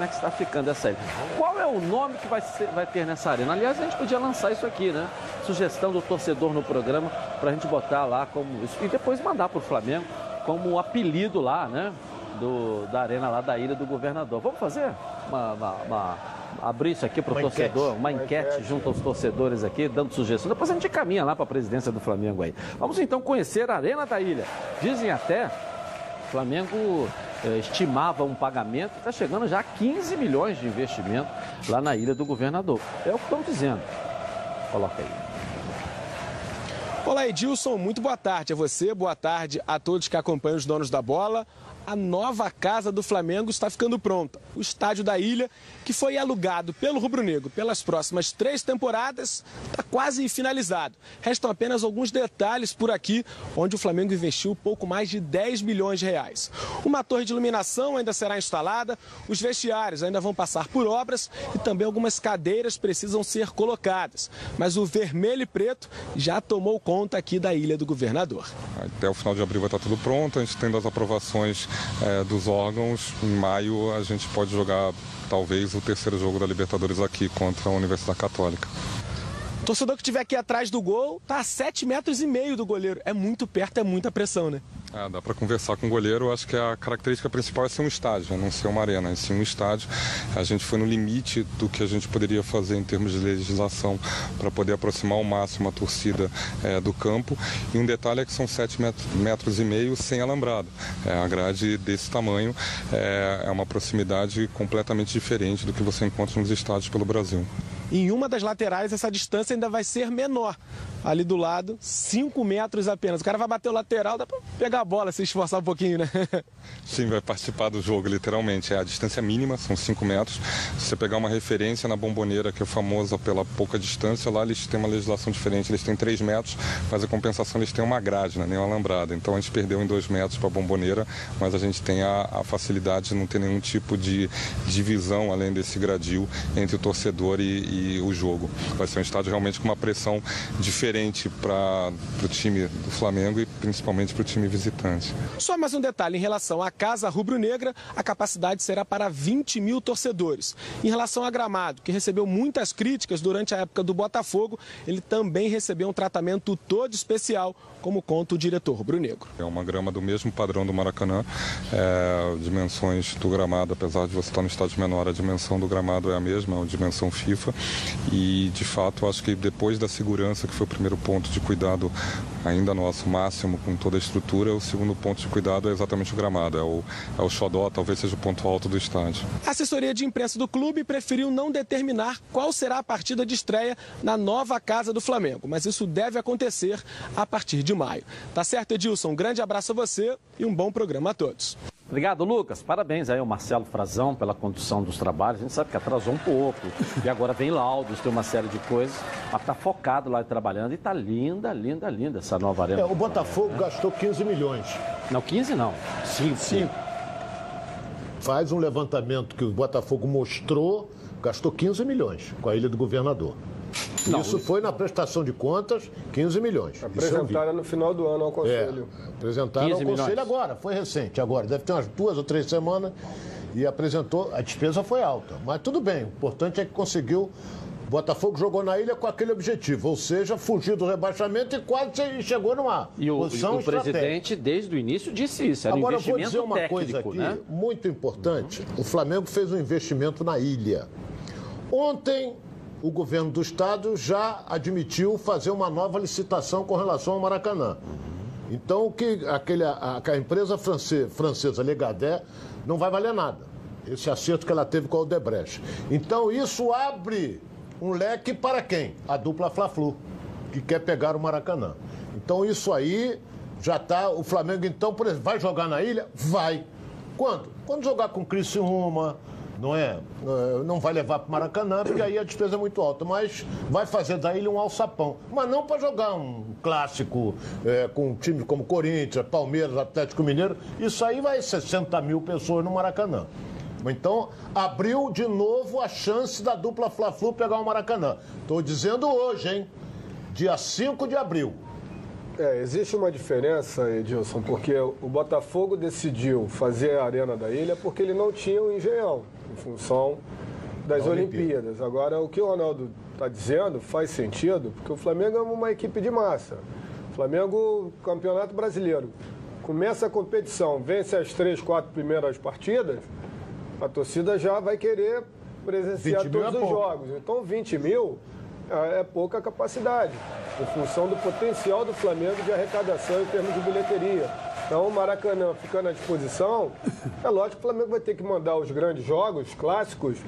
que está ficando essa ilha. Qual é o nome que vai ter nessa arena? Aliás, a gente podia lançar isso aqui, né? Sugestão do torcedor no programa para a gente botar lá como isso. E depois mandar para o Flamengo como apelido lá, né? Da arena lá da Ilha do Governador. Vamos fazer abrir isso aqui para o torcedor, uma enquete junto aos torcedores aqui, dando sugestões. Depois a gente caminha lá para a presidência do Flamengo aí. Vamos então conhecer a Arena da Ilha. Dizem até, o Flamengo estimava um pagamento, está chegando já a 15 milhões de investimento lá na Ilha do Governador. É o que estão dizendo. Coloca aí. Olá, Edilson, muito boa tarde a você, boa tarde a todos que acompanham os donos da bola. A nova casa do Flamengo está ficando pronta. O estádio da Ilha, que foi alugado pelo Rubro Negro pelas próximas 3 temporadas, está quase finalizado. Restam apenas alguns detalhes por aqui, onde o Flamengo investiu pouco mais de 10 milhões de reais. Uma torre de iluminação ainda será instalada, os vestiários ainda vão passar por obras e também algumas cadeiras precisam ser colocadas. Mas o vermelho e preto já tomou conta aqui da Ilha do Governador. Até o final de abril vai estar tudo pronto, a gente tendo as aprovações dos órgãos. Em maio a gente pode jogar talvez o 3º jogo da Libertadores aqui contra a Universidade Católica. O torcedor que estiver aqui atrás do gol está a 7,5 metros do goleiro. É muito perto, é muita pressão, né? Dá para conversar com o goleiro. Acho que a característica principal é ser um estádio, não ser uma arena, sim um estádio. A gente foi no limite do que a gente poderia fazer em termos de legislação para poder aproximar ao máximo a torcida do campo. E um detalhe é que são 7,5 metros sem alambrado. A grade desse tamanho é uma proximidade completamente diferente do que você encontra nos estádios pelo Brasil. Em uma das laterais, essa distância ainda vai ser menor. Ali do lado, 5 metros apenas. O cara vai bater o lateral, dá para pegar a bola, se esforçar um pouquinho, né? Sim, vai participar do jogo, literalmente. A distância mínima, são 5 metros. Se você pegar uma referência na Bombonera, que é famosa pela pouca distância, lá eles têm uma legislação diferente. Eles têm 3 metros, mas a compensação eles têm uma grade, né? Nem uma alambrada. Então a gente perdeu em 2 metros para a Bombonera, mas a gente tem a facilidade de não ter nenhum tipo de divisão, além desse gradil, entre o torcedor e o jogo. Vai ser um estádio realmente com uma pressão diferente para o time do Flamengo e principalmente para o time visitante. Só mais um detalhe, em relação à Casa Rubro-Negra, a capacidade será para 20 mil torcedores. Em relação a gramado, que recebeu muitas críticas durante a época do Botafogo, ele também recebeu um tratamento todo especial, como conta o diretor rubro-negro. É uma grama do mesmo padrão do Maracanã, dimensões do gramado, apesar de você estar no estádio menor, a dimensão do gramado é a mesma, a dimensão FIFA. E, de fato, acho que depois da segurança, que foi o primeiro ponto de cuidado ainda nosso máximo com toda a estrutura, o segundo ponto de cuidado é exatamente o gramado, é o xodó, talvez seja o ponto alto do estádio. A assessoria de imprensa do clube preferiu não determinar qual será a partida de estreia na nova casa do Flamengo, mas isso deve acontecer a partir de maio. Tá certo, Edilson? Um grande abraço a você e um bom programa a todos. Obrigado, Lucas. Parabéns aí ao Marcelo Frazão pela condução dos trabalhos. A gente sabe que atrasou um pouco. E agora vem laudos, tem uma série de coisas. Mas está focado lá trabalhando e está linda, linda, linda essa nova arena. O Botafogo gastou 15 milhões. Não, 15 não. 5. Faz um levantamento que o Botafogo mostrou, gastou 15 milhões com a Ilha do Governador. Não, isso foi na prestação de contas, 15 milhões. Apresentaram no final do ano ao Conselho. Apresentaram ao Conselho agora, foi recente, agora. Deve ter umas 2 ou 3 semanas e apresentou, a despesa foi alta. Mas tudo bem, o importante é que conseguiu. O Botafogo jogou na ilha com aquele objetivo, ou seja, fugir do rebaixamento e quase chegou numa posição o presidente, desde o início, disse isso. Era agora, um investimento eu vou dizer uma técnico, coisa aqui, muito importante. O Flamengo fez um investimento na ilha. Ontem, o governo do estado já admitiu fazer uma nova licitação com relação ao Maracanã. Então, a empresa francesa Legadé não vai valer nada. Esse acerto que ela teve com a Odebrecht. Então, isso abre um leque para quem? A dupla Fla-Flu, que quer pegar o Maracanã. Então, isso aí já está... O Flamengo, então, por exemplo, vai jogar na ilha? Vai. Quando? Quando jogar com Criciúma... Não é? Não vai levar para o Maracanã, porque aí a despesa é muito alta, mas vai fazer da ilha um alçapão. Mas não para jogar um clássico com um time como Corinthians, Palmeiras, Atlético Mineiro. Isso aí vai 60 mil pessoas no Maracanã. Então, abriu de novo a chance da dupla Fla-Flu pegar o Maracanã. Estou dizendo hoje, hein? Dia 5 de abril. Existe uma diferença, Edilson, porque o Botafogo decidiu fazer a Arena da Ilha porque ele não tinha o Engenhão. em função das Olimpíadas. Agora, o que o Ronaldo está dizendo faz sentido, porque o Flamengo é uma equipe de massa. O Flamengo, Campeonato Brasileiro, começa a competição, vence as 3, 4 primeiras partidas, a torcida já vai querer presenciar todos os jogos. Então, 20 mil é pouca capacidade, em função do potencial do Flamengo de arrecadação em termos de bilheteria. Então, o Maracanã ficando à disposição, é lógico que o Flamengo vai ter que mandar os grandes jogos clássicos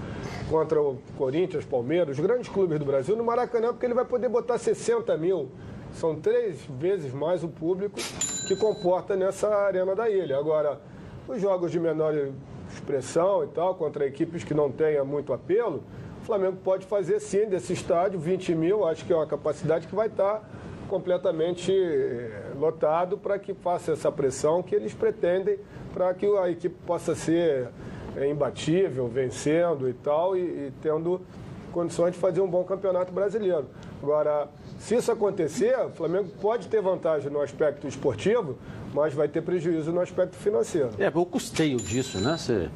contra o Corinthians, Palmeiras, os grandes clubes do Brasil no Maracanã, porque ele vai poder botar 60 mil. São 3 vezes mais o público que comporta nessa arena da ilha. Agora, os jogos de menor expressão e tal, contra equipes que não tenham muito apelo, o Flamengo pode fazer sim desse estádio 20 mil, acho que é uma capacidade que vai estar completamente lotado para que faça essa pressão que eles pretendem para que a equipe possa ser imbatível, vencendo e tal, e tendo condições de fazer um bom campeonato brasileiro. Agora, se isso acontecer, o Flamengo pode ter vantagem no aspecto esportivo, mas vai ter prejuízo no aspecto financeiro. O custeio disso, né? Você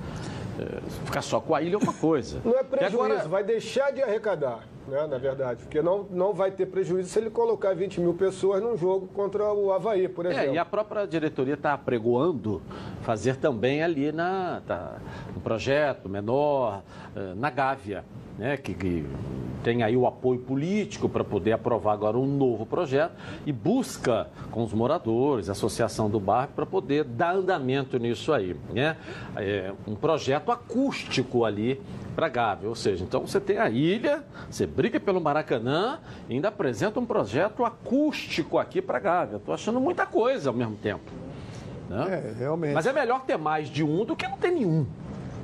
ficar só com a ilha é uma coisa. Não é prejuízo, vai deixar de arrecadar, né, na verdade, porque não vai ter prejuízo se ele colocar 20 mil pessoas num jogo contra o Avaí, por exemplo. E a própria diretoria está apregoando fazer também ali um projeto menor, na Gávea, né, que tem aí o apoio político para poder aprovar agora um novo projeto e busca com os moradores, a associação do bairro, para poder dar andamento nisso aí, né? Um projeto acústico ali para Gávea, ou seja, então você tem a ilha, você briga pelo Maracanã e ainda apresenta um projeto acústico aqui para Gávea. Estou achando muita coisa ao mesmo tempo, né? Realmente. Mas é melhor ter mais de um do que não ter nenhum,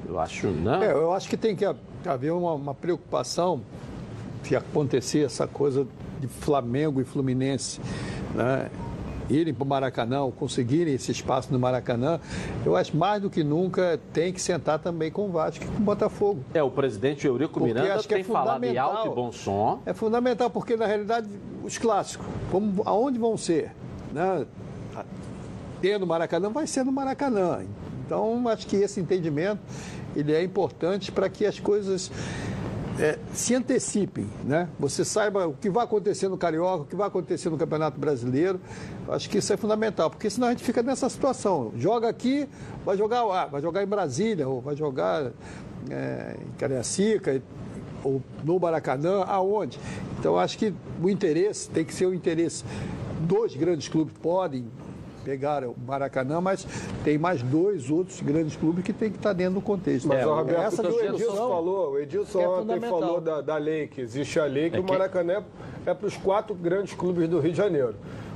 eu acho, né? Eu acho que tem que haver uma preocupação se acontecer essa coisa de Flamengo e Fluminense, né, irem para o Maracanã, ou conseguirem esse espaço no Maracanã, eu acho mais do que nunca tem que sentar também com o Vasco e com o Botafogo. O presidente Eurico Miranda tem falado em alto e bom som. É fundamental, porque na realidade os clássicos, aonde vão ser, né? Ter no Maracanã, vai ser no Maracanã. Então, acho que esse entendimento ele é importante para que as coisas se antecipem, né? Você saiba o que vai acontecer no Carioca, o que vai acontecer no Campeonato Brasileiro. Acho que isso é fundamental, porque senão a gente fica nessa situação. Joga aqui, vai jogar em Brasília, ou vai jogar em Cariacica, ou no Maracanã, aonde? Então, acho que o interesse tem que ser o interesse dos grandes clubes, podem pegar o Maracanã, mas tem mais 2 outros grandes clubes que tem que estar dentro do contexto. Mas, Roberto, o Edilson ontem falou da lei, que existe a lei, que o Maracanã é para os 4 grandes clubes do Rio de Janeiro.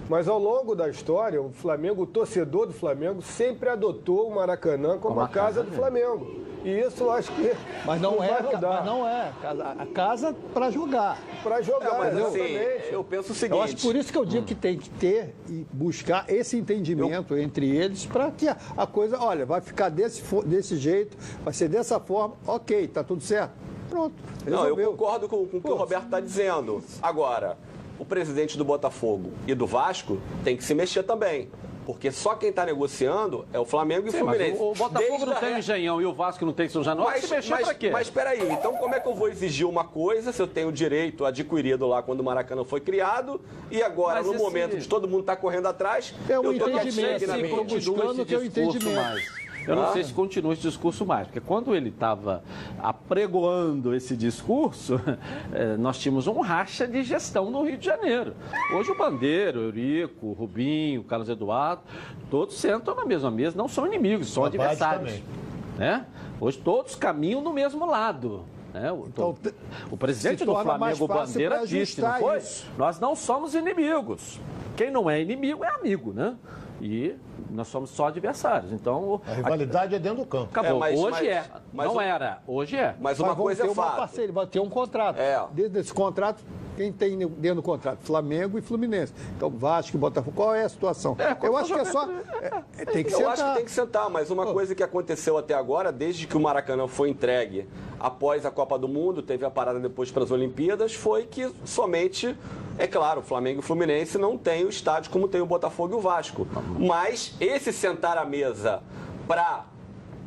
Mas ao longo da história, o torcedor do Flamengo sempre adotou o Maracanã como a casa do Flamengo. E isso eu acho que não é a casa para jogar. Para jogar, mas exatamente. Assim, eu penso o seguinte... Eu acho por isso que eu digo que tem que ter e buscar esse entendimento entre eles para que a coisa, olha, vai ficar desse jeito, vai ser dessa forma, ok, tá tudo certo. Pronto, resolveu. Não, eu concordo com o que o Roberto está dizendo. Agora, o presidente do Botafogo e do Vasco tem que se mexer também. Porque só quem está negociando é o Flamengo e o Fluminense. O Botafogo não tem Engenhão e o Vasco não tem São Januário. Se mexer pra quê? Mas espera aí, então como é que eu vou exigir uma coisa se eu tenho direito adquirido lá quando o Maracanã foi criado e agora, no momento de todo mundo estar correndo atrás, eu estou entendimento, buscando que eu entendimento. Eu não sei se continua esse discurso mais, porque quando ele estava apregoando esse discurso, nós tínhamos um racha de gestão no Rio de Janeiro. Hoje o Bandeira, o Eurico, o Rubinho, o Carlos Eduardo, todos sentam na mesma mesa, não são inimigos, são adversários. Né? Hoje todos caminham no mesmo lado. Né? O presidente do Flamengo, Bandeira, disse, não foi? Isso. Nós não somos inimigos. Quem não é inimigo é amigo, né? E nós somos só adversários. Então, a rivalidade é dentro do campo. Acabou. Não era. Hoje é. Mas uma coisa é fato. Vai ter um contrato. Dentro desse contrato, quem tem dentro do contrato? Flamengo e Fluminense. Então, Vasco e Botafogo. Qual é a situação? Eu acho que é só... tem que sentar. Eu acho que tem que sentar, mas uma coisa que aconteceu até agora, desde que o Maracanã foi entregue após a Copa do Mundo, teve a parada depois para as Olimpíadas, foi que somente... É claro, o Flamengo e o Fluminense não têm o estádio como tem o Botafogo e o Vasco. Mas esse sentar à mesa para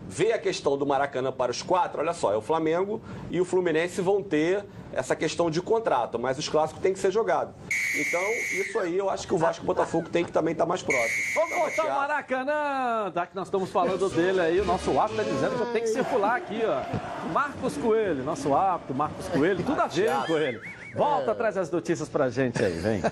vê a questão do Maracanã para os 4, olha só, é o Flamengo e o Fluminense vão ter essa questão de contrato, mas os clássicos têm que ser jogados. Então, isso aí eu acho que o Vasco e o Botafogo tem que também estar mais próximo. Vamos voltar ao Maracanã! Tá que nós estamos falando dele aí, o nosso árbitro está dizendo que eu tenho que circular aqui, ó. Marcos Coelho, nosso árbitro, Marcos Coelho, tudo a ver, hein, Coelho? Volta, traz as notícias pra gente aí, vem.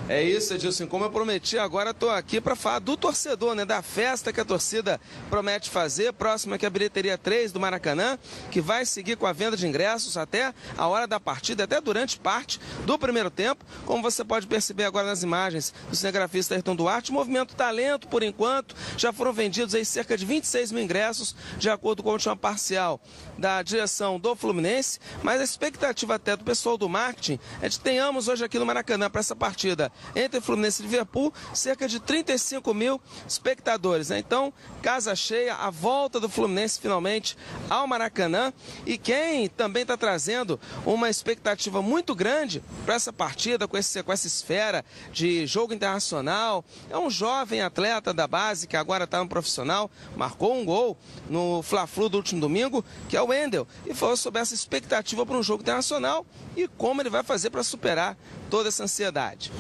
É isso, Edilson. Como eu prometi, agora estou aqui para falar do torcedor, né? Da festa que a torcida promete fazer. Próxima aqui a bilheteria 3 do Maracanã, que vai seguir com a venda de ingressos até a hora da partida, até durante parte do primeiro tempo. Como você pode perceber agora nas imagens do cinegrafista Ayrton Duarte, o movimento está lento por enquanto. Já foram vendidos aí cerca de 26 mil ingressos, de acordo com a última parcial da direção do Fluminense. Mas a expectativa até do pessoal do marketing é de que tenhamos hoje aqui no Maracanã para essa partida entre Fluminense e Liverpool, cerca de 35 mil espectadores, né? Então, casa cheia, a volta do Fluminense finalmente ao Maracanã. E quem também está trazendo uma expectativa muito grande para essa partida, com essa esfera de jogo internacional, é um jovem atleta da base que agora está no profissional, marcou um gol no Fla-Flu do último domingo, que é o Wendel, e falou sobre essa expectativa para um jogo internacional e como ele vai fazer para superar toda essa ansiedade.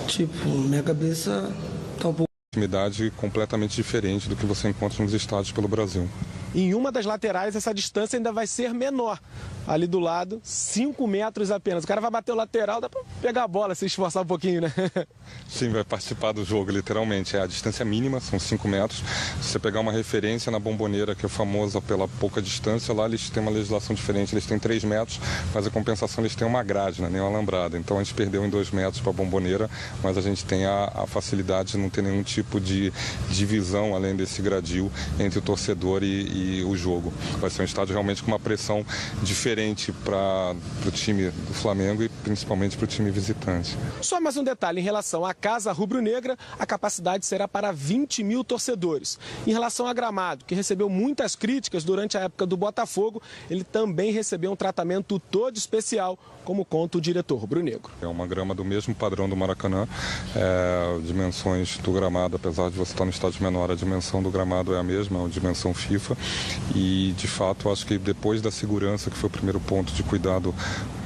Tipo, minha cabeça tá um pouco... Intimidade completamente diferente do que você encontra nos estádios pelo Brasil. Em uma das laterais, essa distância ainda vai ser menor. Ali do lado, 5 metros apenas. O cara vai bater o lateral, dá pra pegar a bola, se esforçar um pouquinho, né? Sim, vai participar do jogo, literalmente. É a distância mínima, são 5 metros. Se você pegar uma referência na Bombonera, que é famosa pela pouca distância, lá eles têm uma legislação diferente. Eles têm 3 metros, mas a compensação eles têm uma grade, né? Nem uma alambrada. Então a gente perdeu em 2 metros para a Bombonera, mas a gente tem a facilidade de não ter nenhum tipo de divisão, além desse gradil, entre o torcedor e o jogo. Vai ser um estádio realmente com uma pressão diferente para o time do Flamengo e principalmente para o time visitante. Só mais um detalhe, em relação à Casa Rubro-Negra, a capacidade será para 20 mil torcedores. Em relação a gramado, que recebeu muitas críticas durante a época do Botafogo, ele também recebeu um tratamento todo especial, como conta o diretor rubro-negro. É uma grama do mesmo padrão do Maracanã, dimensões do gramado, apesar de você estar no estádio menor, a dimensão do gramado é a mesma, a dimensão FIFA, e de fato acho que depois da segurança, que foi o primeiro ponto de cuidado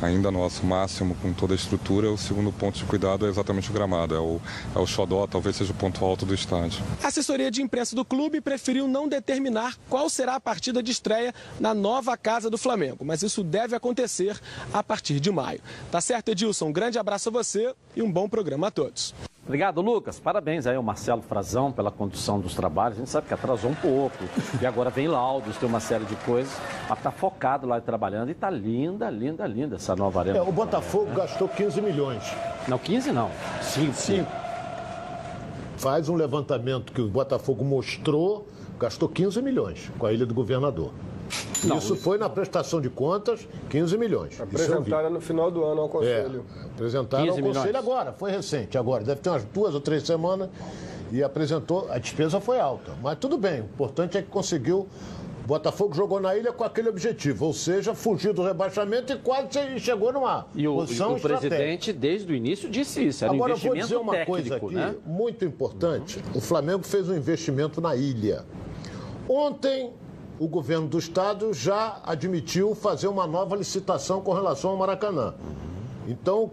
ainda nosso máximo com toda a estrutura, o segundo ponto de cuidado é exatamente o gramado, é o xodó, talvez seja o ponto alto do estádio. A assessoria de imprensa do clube preferiu não determinar qual será a partida de estreia na nova casa do Flamengo, mas isso deve acontecer a partir de maio. Tá certo, Edilson? Um grande abraço a você e um bom programa a todos. Obrigado, Lucas. Parabéns aí ao Marcelo Frazão pela condução dos trabalhos. A gente sabe que atrasou um pouco. E agora vem laudos, tem uma série de coisas. Mas tá focado lá trabalhando. E tá linda, linda, linda essa nova arena. O Botafogo gastou 15 milhões. Não, 15 não. 5. Faz um levantamento que o Botafogo mostrou, gastou 15 milhões com a Ilha do Governador. Não, isso foi na prestação de contas, 15 milhões. Apresentaram no final do ano ao Conselho. Apresentaram ao Conselho agora, foi recente, agora. Deve ter umas 2 ou 3 semanas e apresentou, a despesa foi alta. Mas tudo bem, o importante é que conseguiu. O Botafogo jogou na ilha com aquele objetivo, ou seja, fugiu do rebaixamento e quase chegou numa posição o presidente, desde o início, disse isso. Era agora, um investimento eu vou dizer uma técnico, coisa aqui, né? muito importante. O Flamengo fez um investimento na ilha. Ontem, o governo do estado já admitiu fazer uma nova licitação com relação ao Maracanã. Então,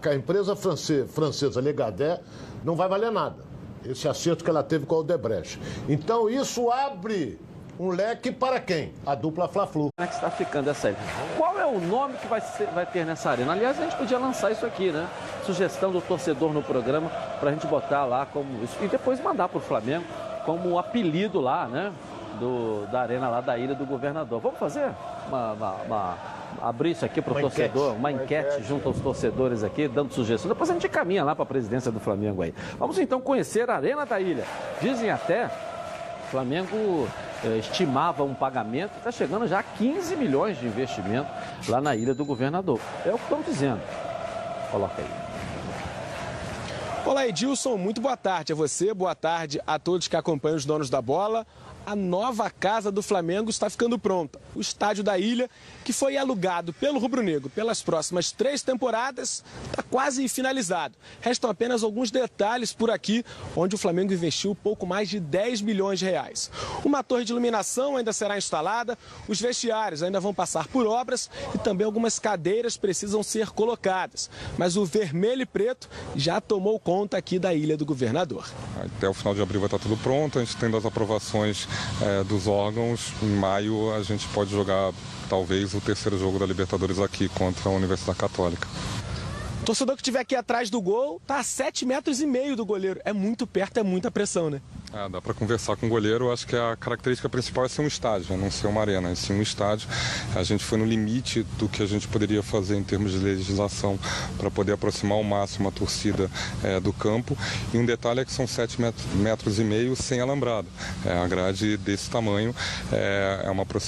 a empresa francesa Legadé não vai valer nada. Esse acerto que ela teve com a Odebrecht. Então, isso abre um leque para quem? A dupla Fla-Flu. Como é que está ficando essa ilha? Qual é o nome que vai ter nessa arena? Aliás, a gente podia lançar isso aqui, né? Sugestão do torcedor no programa para a gente botar lá como isso. E depois mandar para o Flamengo como apelido lá, né? Da arena lá da Ilha do Governador. Vamos fazer abrir isso aqui para o torcedor, uma enquete junto aos torcedores aqui, dando sugestões. Depois a gente caminha lá para a presidência do Flamengo aí. Vamos então conhecer a Arena da Ilha. Dizem até, o Flamengo estimava um pagamento, está chegando já a 15 milhões de investimento lá na Ilha do Governador. É o que estão dizendo. Coloca aí. Olá, Edilson, muito boa tarde a você, boa tarde a todos que acompanham os donos da bola. A nova casa do Flamengo está ficando pronta. O estádio da Ilha, que foi alugado pelo rubro-negro pelas próximas 3 temporadas, está quase finalizado. Restam apenas alguns detalhes por aqui, onde o Flamengo investiu pouco mais de 10 milhões de reais. Uma torre de iluminação ainda será instalada, os vestiários ainda vão passar por obras e também algumas cadeiras precisam ser colocadas. Mas o vermelho e preto já tomou conta aqui da Ilha do Governador. Até o final de abril vai estar tudo pronto, a gente tendo as aprovações dos órgãos. Em maio a gente pode jogar talvez o 3º jogo da Libertadores aqui contra a Universidade Católica. O torcedor que estiver aqui atrás do gol está a 7,5 metros do goleiro. É muito perto, é muita pressão, né? Dá para conversar com o goleiro. Eu acho que a característica principal é ser um estádio, não ser uma arena, é sim um estádio. A gente foi no limite do que a gente poderia fazer em termos de legislação para poder aproximar ao máximo a torcida do campo. E um detalhe é que são 7,5 metros sem alambrado. A grade desse tamanho é uma proximidade